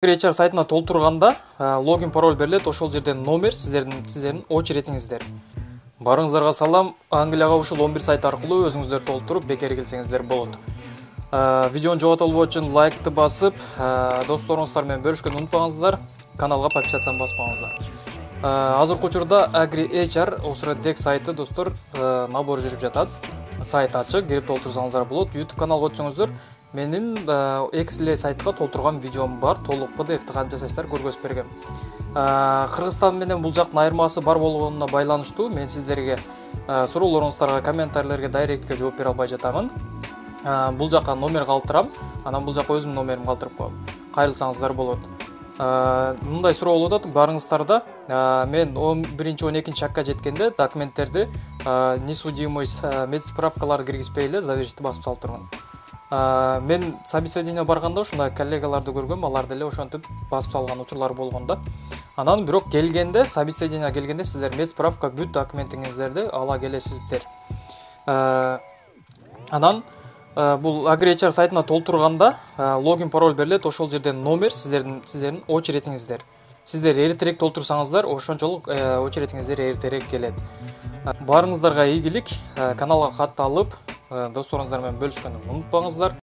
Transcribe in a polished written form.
HR сайтына толтурганда логин пароль берилет, ошол жерден номер, сиздердин очеретиңиздер. Барыңыздарга салам. Англияга ушул 11 сайт аркылуу өзүңүздөр толтуруп бекер келсеңиздер болот. Видеону жоготолбоо үчүн лайкты басып, досторуңуздар менен бөлүшкөндү унутпаңыздар. Каналга подписацияны баспаңыздар. Азыркы учурда AgriHR Osredek сайты достор набор жүрүп жатат. Сайт ачык, кирип толтурсаңыздар болот. YouTube каналга өтсөңүздөр, менин экс сайтка толтурган видеом бар, толук PDF-ти кантип жасайсыздар көргөзүп бергем. Кыргызстан менен бул жактын айырмасы бар болгонуна байланыштуу мен сиздерге суроолоруңуздарга, комментарийлерге, дайректке жооп бере албай жатамын. Бул жакка номер калтырам, анан бул жакка өзүмдүн номеримди калтырып коем. Кайрылсаңыздар болот. Мындай суроо болуп атат барыңыздарда. Мен 11-12 акка жеткенде документтерди несудимость медсправкаларды киргизбей эле завершти басып салып турмун. Мен собеседование барганда ушундай коллегаларды көргөм, алар деле ошентип басып салган учурлар болгон да. Анан бирок келгенде, собеседование келгенде сиздер медсправка бүт документиңиздерди ала келесиздер. Анан бул AgriHR сайтына толтурганда логин пароль берилет, ошол жерден номер, сиздердин очеретиңиздер. Сиздер эртерээк толтурсаңыздар, ошончолук очеретиңиздер эртерээк келет. Барыңыздарга ийгилик, каналга катталып, досторуңуздар менен бөлүшкөндү унутпаңыздар.